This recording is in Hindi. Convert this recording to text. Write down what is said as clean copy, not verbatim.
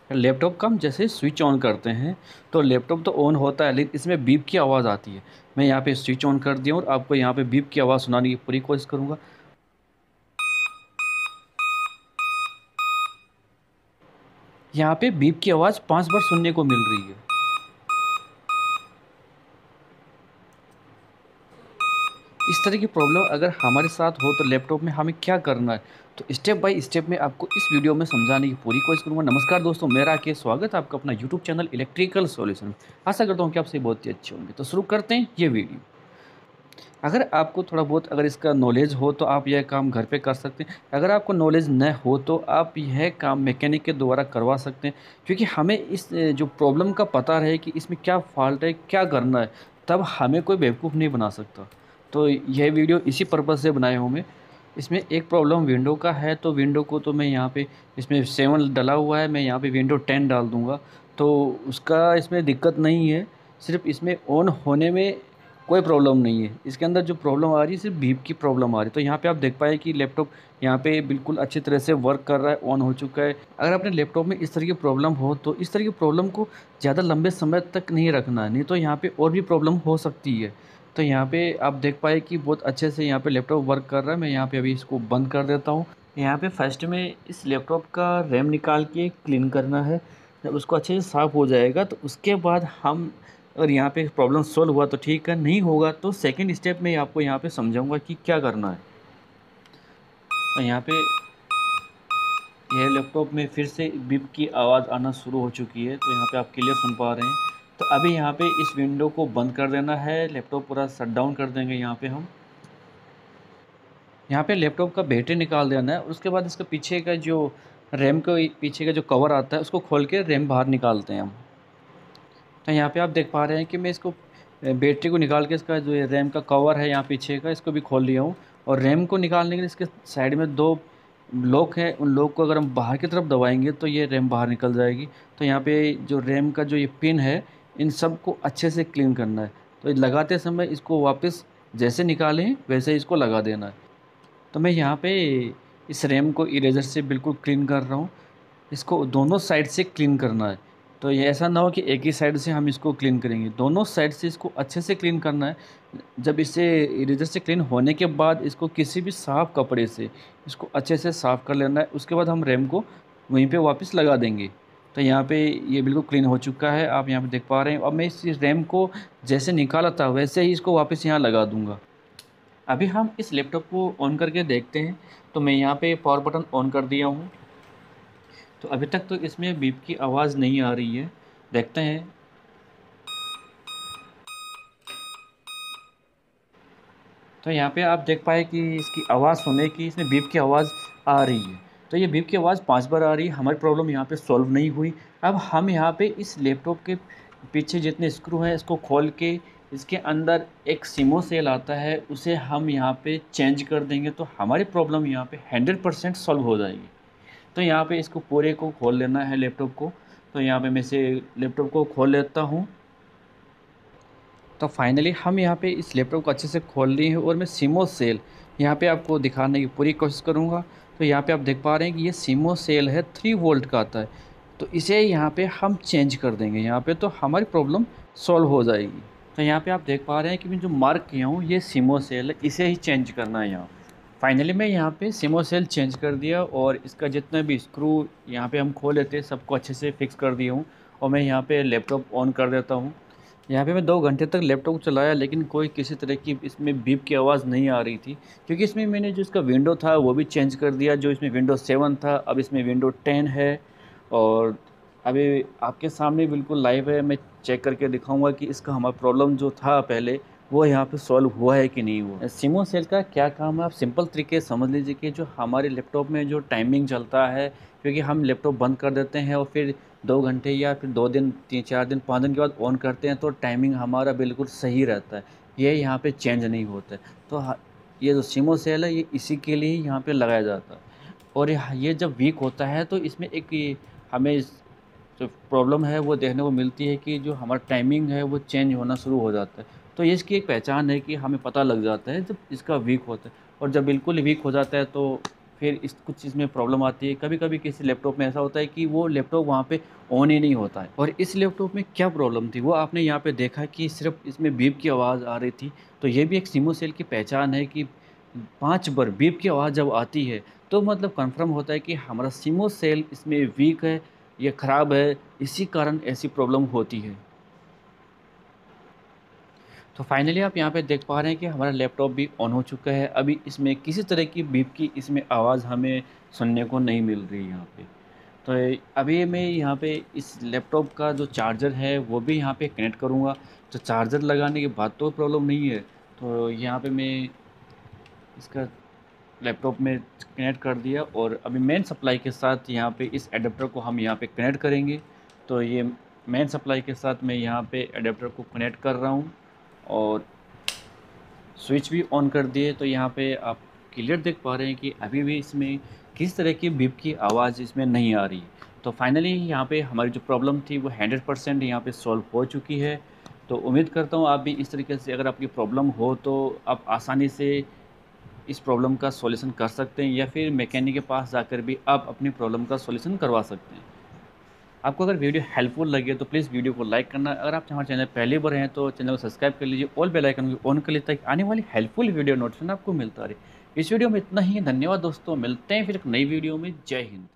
लैपटॉप का हम जैसे स्विच ऑन करते हैं तो लैपटॉप तो ऑन होता है, लेकिन इसमें बीप की आवाज़ आती है। मैं यहाँ पे स्विच ऑन कर दिया हूँ और आपको यहाँ पे बीप की आवाज़ सुनाने की पूरी कोशिश करूँगा। यहाँ पे बीप की आवाज़ 5 बार सुनने को मिल रही है। इस तरह की प्रॉब्लम अगर हमारे साथ हो तो लैपटॉप में हमें क्या करना है, तो स्टेप बाय स्टेप मैं आपको इस वीडियो में समझाने की पूरी कोशिश करूंगा। नमस्कार दोस्तों, मेरा राकेश, स्वागत है आपका अपना यूट्यूब चैनल इलेक्ट्रिकल सॉल्यूशन। आशा करता हूँ कि आप सभी बहुत ही अच्छे होंगे। तो शुरू करते हैं ये वीडियो। अगर आपको थोड़ा बहुत अगर इसका नॉलेज हो तो आप यह काम घर पे कर सकते हैं। अगर आपको नॉलेज न हो तो आप यह काम मैकेनिक के द्वारा करवा सकते हैं, क्योंकि हमें इस जो प्रॉब्लम का पता रहे कि इसमें क्या फॉल्ट है, क्या करना है, तब हमें कोई बेवकूफ़ नहीं बना सकता। तो यह वीडियो इसी पर्पज़ से बनाया हूँ मैं। इसमें एक प्रॉब्लम विंडो का है, तो विंडो को तो मैं यहाँ पे इसमें 7 डला हुआ है, मैं यहाँ पे विंडो 10 डाल दूँगा तो उसका इसमें दिक्कत नहीं है। सिर्फ इसमें ऑन होने में कोई प्रॉब्लम नहीं है। इसके अंदर जो प्रॉब्लम आ रही है सिर्फ बीप की प्रॉब्लम आ रही है। तो यहाँ पे आप देख पाए कि लैपटॉप यहाँ पे बिल्कुल अच्छी तरह से वर्क कर रहा है, ऑन हो चुका है। अगर अपने लैपटॉप में इस तरह की प्रॉब्लम हो तो इस तरह की प्रॉब्लम को ज़्यादा लंबे समय तक नहीं रखना है, नहीं तो यहाँ पे और भी प्रॉब्लम हो सकती है। तो यहाँ पे आप देख पाए कि बहुत अच्छे से यहाँ पे लैपटॉप वर्क कर रहा है। मैं यहाँ पे अभी इसको बंद कर देता हूँ। यहाँ पे फर्स्ट में इस लैपटॉप का रैम निकाल के क्लीन करना है। जब उसको अच्छे से साफ़ हो जाएगा तो उसके बाद हम, अगर यहाँ पे प्रॉब्लम सॉल्व हुआ तो ठीक है, नहीं होगा तो सेकंड स्टेप में आपको यहाँ पे समझाऊंगा कि क्या करना है। तो यहाँ पे यह लैपटॉप में फिर से बीप की आवाज़ आना शुरू हो चुकी है, तो यहाँ पे आप क्लियर सुन पा रहे हैं। तो अभी यहाँ पे इस विंडो को बंद कर देना है, लैपटॉप पूरा शट डाउन कर देंगे। यहाँ पे हम यहाँ पे लैपटॉप का बैटरी निकाल देना है। उसके बाद इसका पीछे का जो रैम का पीछे का जो कवर आता है उसको खोल के रैम बाहर निकालते हैं हम। तो यहाँ पे आप देख पा रहे हैं कि मैं इसको बैटरी को निकाल के इसका जो ये रैम का कवर है यहाँ पीछे का, इसको भी खोल लिया हूँ। और रैम को निकालने के लिए इसके साइड में 2 लॉक है, उन लॉक को अगर हम बाहर की तरफ दबाएंगे तो ये रैम बाहर निकल जाएगी। तो यहाँ पे जो रैम का जो ये पिन है, इन सब को अच्छे से क्लीन करना है। तो लगाते समय इसको वापस जैसे निकालें वैसे ही इसको लगा देना है। तो मैं यहाँ पे इस रैम को इरेजर से बिल्कुल क्लीन कर रहा हूँ। इसको दोनों साइड से क्लीन करना है। तो ये ऐसा ना हो कि एक ही साइड से हम इसको क्लीन करेंगे, दोनों साइड से इसको अच्छे से क्लीन करना है। जब इसे इरेजर से क्लीन होने के बाद इसको किसी भी साफ़ कपड़े से इसको अच्छे से साफ़ कर लेना है। उसके बाद हम रैम को वहीं पे वापस लगा देंगे। तो यहाँ पे ये बिल्कुल क्लीन हो चुका है, आप यहाँ पे देख पा रहे हैं। अब मैं इस रैम को जैसे निकाला था वैसे ही इसको वापस यहाँ लगा दूँगा। अभी हम इस लैपटॉप को ऑन करके देखते हैं। तो मैं यहाँ पे पावर बटन ऑन कर दिया हूँ। तो अभी तक तो इसमें बीप की आवाज़ नहीं आ रही है, देखते हैं। तो यहाँ पे आप देख पाए कि इसकी आवाज़ सुने कि इसमें बीप की आवाज़ आ रही है। तो ये बीप की आवाज़ 5 बार आ रही है, हमारी प्रॉब्लम यहाँ पे सॉल्व नहीं हुई। अब हम यहाँ पे इस लैपटॉप के पीछे जितने स्क्रू हैं इसको खोल के इसके अंदर एक सिमो सेल आता है, उसे हम यहाँ पे चेंज कर देंगे तो हमारी प्रॉब्लम यहाँ पे 100% सॉल्व हो जाएगी। तो यहाँ पे इसको पूरे को खोल लेना है लैपटॉप को। तो यहाँ पे मैं से लैपटॉप को खोल लेता हूँ। तो फाइनली हम यहाँ पे इस लैपटॉप को अच्छे से खोल लिए हैं और मैं सिमो सेल यहाँ पे आपको दिखाने की पूरी कोशिश करूँगा। तो यहाँ पे आप देख पा रहे हैं कि ये सिमो सेल है, 3 वोल्ट का आता है। तो इसे यहाँ पे हम चेंज कर देंगे यहाँ पे, तो हमारी प्रॉब्लम सॉल्व हो जाएगी। तो यहाँ पे आप देख पा रहे हैं कि मैं जो मार्क किया हूँ ये सिमो सेल है, इसे ही चेंज करना है यहाँ। फाइनली मैं यहाँ पे सिमो सेल चेंज कर दिया और इसका जितना भी स्क्रू यहाँ पे हम खोल लेते हैं सबको अच्छे से फिक्स कर दिया हूँ। और मैं यहाँ पे लैपटॉप ऑन कर देता हूँ। यहाँ पे मैं 2 घंटे तक लैपटॉप चलाया, लेकिन कोई किसी तरह की इसमें बीप की आवाज़ नहीं आ रही थी, क्योंकि इसमें मैंने जो इसका विंडो था वो भी चेंज कर दिया। जो इसमें विंडो 7 था अब इसमें विंडो 10 है। और अभी आपके सामने बिल्कुल लाइव है, मैं चेक करके दिखाऊंगा कि इसका हमारा प्रॉब्लम जो था पहले वो यहाँ पे सॉल्व हुआ है कि नहीं हुआ। सिमो सेल का क्या काम है आप सिंपल तरीके से समझ लीजिए कि जो हमारे लैपटॉप में जो टाइमिंग चलता है, क्योंकि हम लैपटॉप बंद कर देते हैं और फिर 2 घंटे या फिर 2 दिन 3 4 दिन 5 दिन के बाद ऑन करते हैं तो टाइमिंग हमारा बिल्कुल सही रहता है, ये यहाँ पे चेंज नहीं होता है। तो ये जो सिमो सेल है ये इसी के लिए यहाँ पे लगाया जाता है। और ये जब वीक होता है तो इसमें एक हमें जो प्रॉब्लम है वो देखने को मिलती है कि जो हमारा टाइमिंग है वो चेंज होना शुरू हो जाता है। तो ये इसकी एक पहचान है कि हमें पता लग जाता है जब इसका वीक होता है। और जब बिल्कुल वीक हो जाता है तो फिर इस कुछ चीज़ में प्रॉब्लम आती है। कभी-कभी किसी लैपटॉप में ऐसा होता है कि वो लैपटॉप वहाँ पे ऑन ही नहीं होता है। और इस लैपटॉप में क्या प्रॉब्लम थी, वो आपने यहाँ पे देखा कि सिर्फ़ इसमें बीप की आवाज़ आ रही थी। तो ये भी एक सिमो सेल की पहचान है कि 5 बार बीप की आवाज़ जब आती है, तो मतलब कन्फर्म होता है कि हमारा सिमो सेल इसमें वीक है, ये ख़राब है, इसी कारण ऐसी प्रॉब्लम होती है। तो फाइनली आप यहाँ पे देख पा रहे हैं कि हमारा लैपटॉप भी ऑन हो चुका है। अभी इसमें किसी तरह की बीप की इसमें आवाज़ हमें सुनने को नहीं मिल रही है यहाँ पे। तो अभी मैं यहाँ पे इस लैपटॉप का जो चार्जर है वो भी यहाँ पे कनेक्ट करूँगा। तो चार्जर लगाने के बाद तो प्रॉब्लम नहीं है। तो यहाँ पे मैं इसका लैपटॉप में कनेक्ट कर दिया और अभी मेन सप्लाई के साथ यहाँ पे इस एडाप्टर को हम यहाँ पे कनेक्ट करेंगे। तो ये मेन सप्लाई के साथ मैं यहाँ पे एडाप्टर को कनेक्ट कर रहा हूँ और स्विच भी ऑन कर दिए। तो यहाँ पे आप क्लियर देख पा रहे हैं कि अभी भी इसमें किस तरह की बीप की आवाज़ इसमें नहीं आ रही। तो फाइनली यहाँ पे हमारी जो प्रॉब्लम थी वो 100% यहाँ पे सॉल्व हो चुकी है। तो उम्मीद करता हूँ आप भी इस तरीके से अगर आपकी प्रॉब्लम हो तो आप आसानी से इस प्रॉब्लम का सॉल्यूशन कर सकते हैं या फिर मैकेनिक के पास जाकर भी आप अपनी प्रॉब्लम का सॉल्यूशन करवा सकते हैं। आपको अगर वीडियो हेल्पफुल लगे तो प्लीज़ वीडियो को लाइक करना। अगर आप हमारे चैनल पहली बार हैं तो चैनल को सब्सक्राइब कर लीजिए, ऑल बेल आइकन को ऑन कर लीजिए ताकि आने वाली हेल्पफुल वीडियो नोटिफिकेशन आपको मिलता रहे। इस वीडियो में इतना ही। धन्यवाद दोस्तों, मिलते हैं फिर एक नई वीडियो में। जय हिंद।